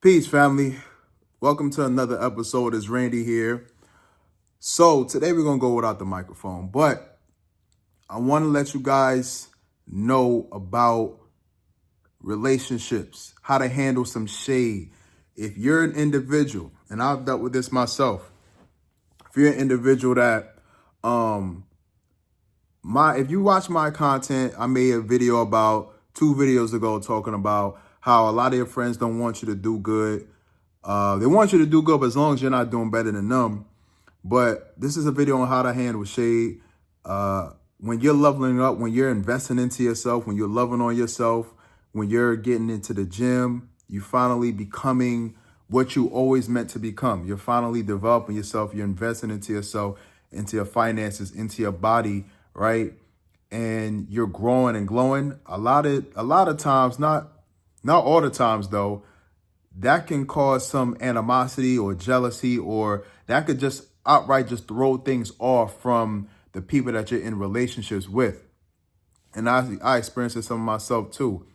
Peace, family. Welcome to another episode. It's Randy here. So today we're going to go without the microphone, but I want to let you guys know about relationships, how to handle some shade. If you're an individual, and I've dealt with this myself, if you're an individual that, if you watch my content, I made a video about 2 videos ago talking about how a lot of your friends don't want you to do good. They want you to do good, but as long as you're not doing better than them. But this is a video on how to handle shade. When you're leveling up, when you're investing into yourself, when you're loving on yourself, when you're getting into the gym, you finally becoming what you always meant to become. You're finally developing yourself. You're investing into yourself, into your finances, into your body, right? And you're growing and glowing. A lot of times, not all the times though, that can cause some animosity or jealousy, or that could just outright just throw things off from the people that you're in relationships with. And I experienced it some of myself too.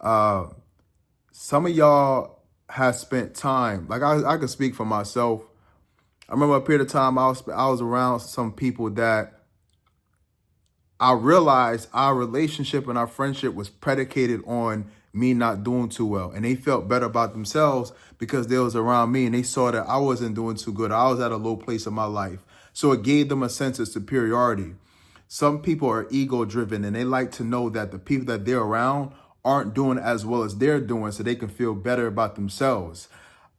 Some of y'all have spent time, like I could speak for myself. I remember a period of time I was around some people that I realized our relationship and our friendship was predicated on me not doing too well. And they felt better about themselves because they was around me and they saw that I wasn't doing too good. I was at a low place in my life. So it gave them a sense of superiority. Some people are ego driven and they like to know that the people that they're around aren't doing as well as they're doing so they can feel better about themselves.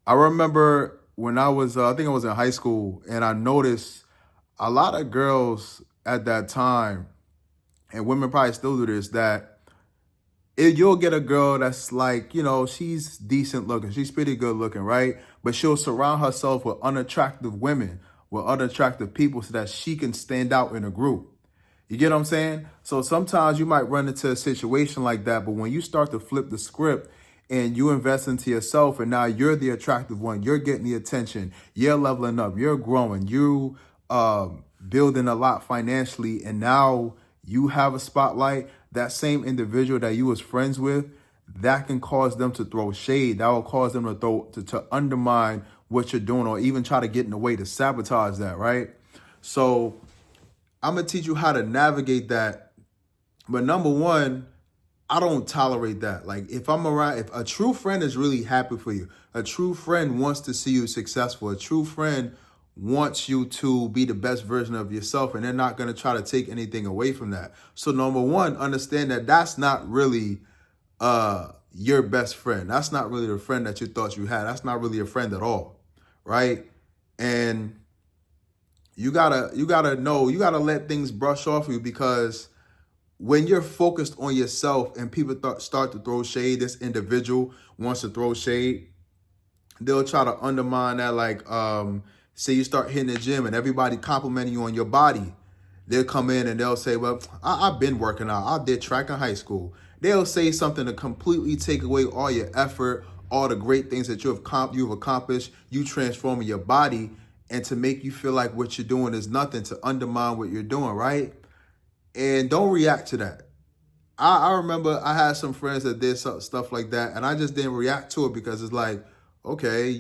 I remember when I was, I think I was in high school, and I noticed a lot of girls at that time, and women probably still do this, that you'll get a girl that's like, she's decent looking. She's pretty good looking, right? But she'll surround herself with unattractive women, with unattractive people so that she can stand out in a group. You get what I'm saying? So sometimes you might run into a situation like that. But when you start to flip the script and you invest into yourself, and now you're the attractive one, you're getting the attention, you're leveling up, you're growing, you building a lot financially, and now you have a spotlight, that same individual that you was friends with, that can cause them to throw shade. That will cause them to undermine what you're doing, or even try to get in the way to sabotage that, right? So I'm going to teach you how to navigate that. But number one, I don't tolerate that. Like if a true friend is really happy for you, a true friend wants to see you successful, a true friend wants you to be the best version of yourself, and they're not going to try to take anything away from that. So number one, understand that that's not really your best friend. That's not really the friend that you thought you had. That's not really a friend at all, right? And you gotta know, you gotta let things brush off you, because when you're focused on yourself and people start to throw shade, this individual wants to throw shade, they'll try to undermine that. Like, say you start hitting the gym and everybody complimenting you on your body. They'll come in and they'll say, well, I've been working out. I did track in high school. They'll say something to completely take away all your effort, all the great things that you've accomplished, you transforming your body, and to make you feel like what you're doing is nothing, to undermine what you're doing, right? And don't react to that. I remember I had some friends that did stuff like that, and I just didn't react to it because it's like, okay,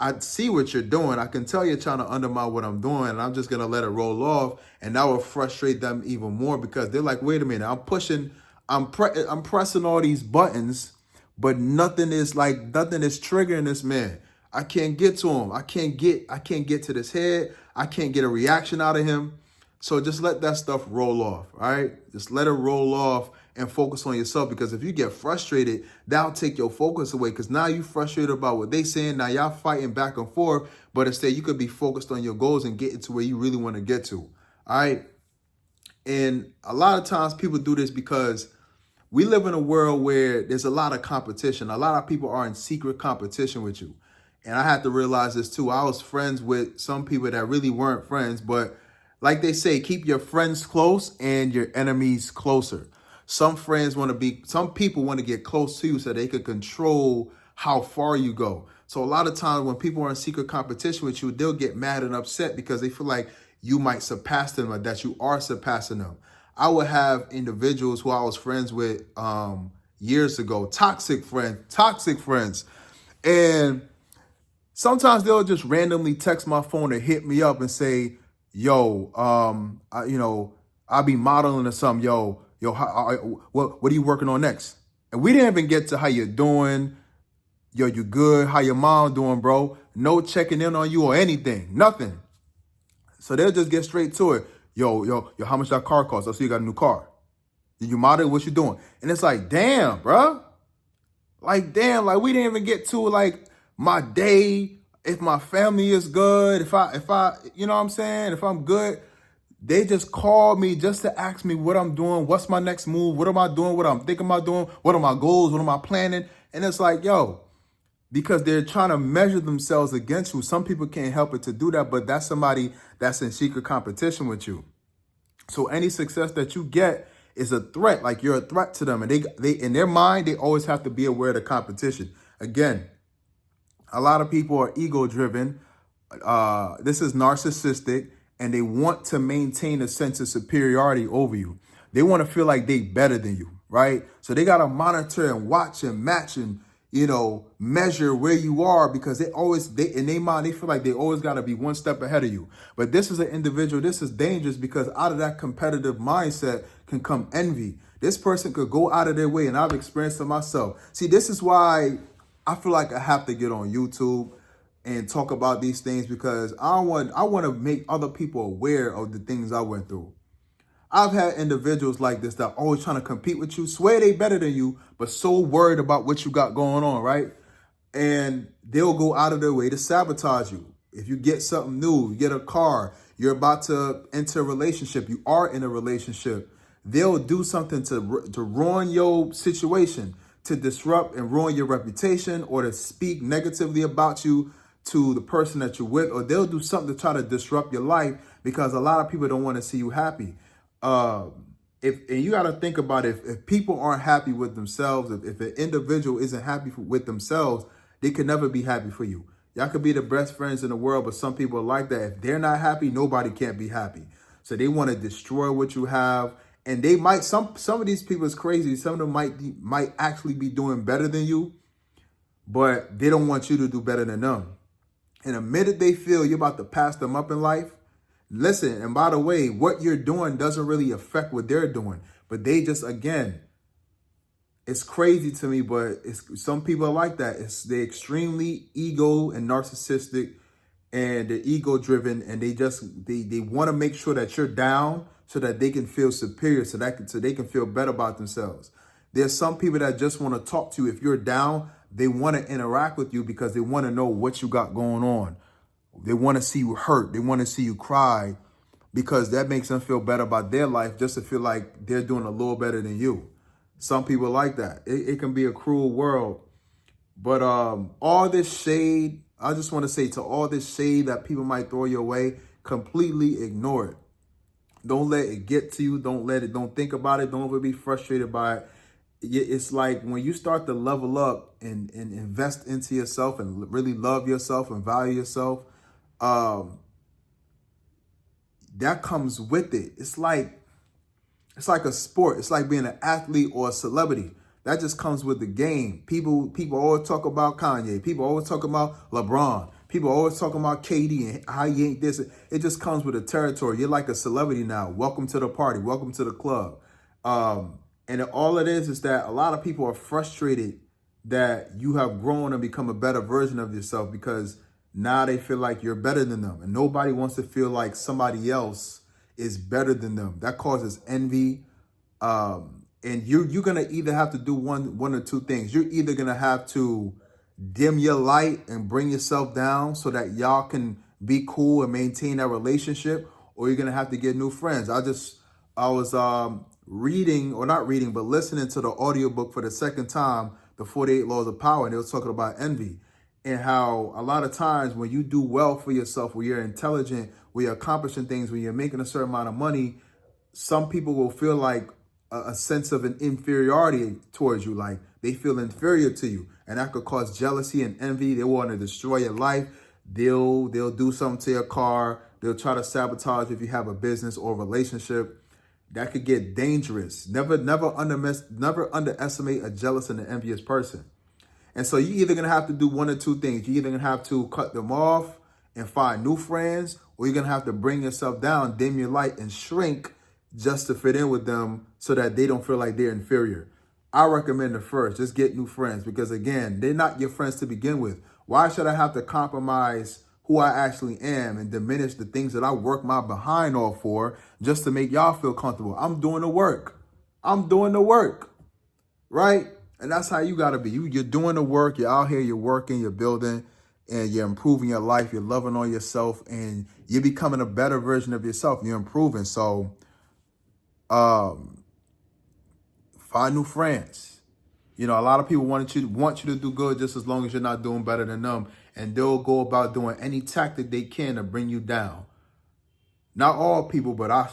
I see what you're doing. I can tell you're trying to undermine what I'm doing, and I'm just going to let it roll off. And that will frustrate them even more, because they're like, wait a minute, I'm pressing all these buttons, but nothing is triggering this man. I can't get to him. I can't get to this head. I can't get a reaction out of him. So just let that stuff roll off, all right? Just let it roll off and focus on yourself, because if you get frustrated, that'll take your focus away, because now you're frustrated about what they saying. Now y'all fighting back and forth, but instead you could be focused on your goals and getting to where you really want to get to, all right? And a lot of times people do this because we live in a world where there's a lot of competition. A lot of people are in secret competition with you. And I had to realize this too. I was friends with some people that really weren't friends, but like they say, keep your friends close and your enemies closer. Some people want to get close to you so they can control how far you go. So a lot of times when people are in secret competition with you, they'll get mad and upset because they feel like you might surpass them, or that you are surpassing them. I would have individuals who I was friends with years ago, toxic friends. And sometimes they'll just randomly text my phone or hit me up and say, yo, I'll be modeling or something. Yo, what are you working on next? And we didn't even get to how you're doing. Yo, you good? How your mom doing, bro? No checking in on you or anything. Nothing. So they'll just get straight to it. Yo, how much that car costs? I see you got a new car. Did you model? What you doing? And it's like, damn, bro. Like, damn, like we didn't even get to like my day, if my family is good, if I, you know what I'm saying? If I'm good, they just call me just to ask me what I'm doing, what's my next move, what am I doing, what I'm thinking about doing, what are my goals, what am I planning? And it's like, yo, because they're trying to measure themselves against you. Some people can't help it to do that, but that's somebody that's in secret competition with you. So any success that you get is a threat, like you're a threat to them. And they in their mind, they always have to be aware of the competition. Again, a lot of people are ego driven. This is narcissistic, and they want to maintain a sense of superiority over you. They want to feel like they better than you, right? So they got to monitor and watch and match and, measure where you are, because they in their mind, they feel like they always got to be one step ahead of you. But this is an individual, this is dangerous, because out of that competitive mindset can come envy. This person could go out of their way, and I've experienced it myself. See, this is why I feel like I have to get on YouTube and talk about these things, because I want to make other people aware of the things I went through. I've had individuals like this that are always trying to compete with you, swear they better than you, but so worried about what you got going on, right? And they'll go out of their way to sabotage you. If you get something new, you get a car, you're about to enter a relationship, you are in a relationship, they'll do something to ruin your situation, to disrupt and ruin your reputation, or to speak negatively about you to the person that you're with, or they'll do something to try to disrupt your life, because a lot of people don't want to see you happy. And you got to think about it, if people aren't happy with themselves, if an individual isn't happy with themselves, they can never be happy for you. Y'all could be the best friends in the world, but some people are like that. If they're not happy, nobody can't be happy. So they want to destroy what you have. And they might, some of these people is crazy. Some of them might actually be doing better than you, but they don't want you to do better than them. And the minute they feel you're about to pass them up in life, listen, and by the way, what you're doing doesn't really affect what they're doing. But they just, again, it's crazy to me, but some people are like that. They're extremely ego and narcissistic, and they're ego driven, and they want to make sure that you're down so that they can feel superior, so they can feel better about themselves. There's some people that just want to talk to you. If you're down, they want to interact with you because they want to know what you got going on. They want to see you hurt. They want to see you cry, because that makes them feel better about their life, just to feel like they're doing a little better than you. Some people like that. It can be a cruel world. But all this shade, I just want to say, to all this shade that people might throw your way, completely ignore it. Don't let it get to you. Don't think about it. Don't ever be frustrated by it. It's like when you start to level up and invest into yourself and really love yourself and value yourself, that comes with it. It's like a sport. It's like being an athlete or a celebrity. That just comes with the game. People always talk about Kanye. People always talk about LeBron. People always talking about KD and how he ain't this. It just comes with the territory. You're like a celebrity now. Welcome to the party. Welcome to the club. And all it is that a lot of people are frustrated that you have grown and become a better version of yourself, because now they feel like you're better than them. And nobody wants to feel like somebody else is better than them. That causes envy. And you're going to either have to do one or two things. You're either going to have to dim your light and bring yourself down so that y'all can be cool and maintain that relationship, or you're going to have to get new friends. I was reading, or not reading, but listening to the audiobook for the second time, The 48 Laws of Power, and they were talking about envy and how a lot of times when you do well for yourself, when you're intelligent, when you're accomplishing things, when you're making a certain amount of money, some people will feel like a sense of an inferiority towards you, like they feel inferior to you, and that could cause jealousy and envy. They want to destroy your life. They'll do something to your car. They'll try to sabotage if you have a business or a relationship. That could get dangerous. Never underestimate a jealous and an envious person. And so you're either going to have to do one or two things. You're either going to have to cut them off and find new friends, or you're going to have to bring yourself down, dim your light, and shrink just to fit in with them so that they don't feel like they're inferior. I recommend the first. Just get new friends because, again, they're not your friends to begin with. Why should I have to compromise who I actually am and diminish the things that I work my behind off for just to make y'all feel comfortable? I'm doing the work. I'm doing the work, right? And that's how you got to be. You're doing the work. You're out here. You're working. You're building. And you're improving your life. You're loving on yourself. And you're becoming a better version of yourself. You're improving. So find new friends. You know, a lot of people want you to do good just as long as you're not doing better than them. And they'll go about doing any tactic they can to bring you down. Not all people, but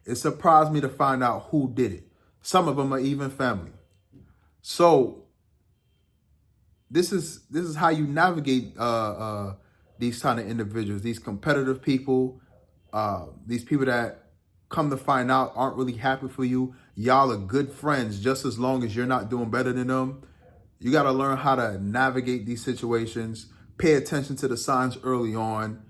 it surprised me to find out who did it. Some of them are even family. So this is how you navigate these kind of individuals, these competitive people, these people that come to find out aren't really happy for you. Y'all are good friends just as long as you're not doing better than them. You got to learn how to navigate these situations, pay attention to the signs early on,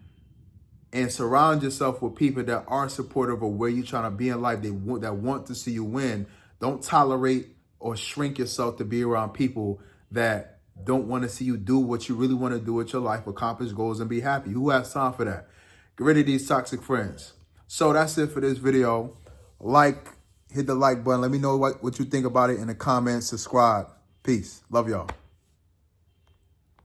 and surround yourself with people that are supportive of where you're trying to be in life, that want to see you win. Don't tolerate or shrink yourself to be around people that don't want to see you do what you really want to do with your life, accomplish goals, and be happy. Who has time for that? Get rid of these toxic friends. So that's it for this video. Hit the like button. Let me know what you think about it in the comments. Subscribe. Peace. Love y'all.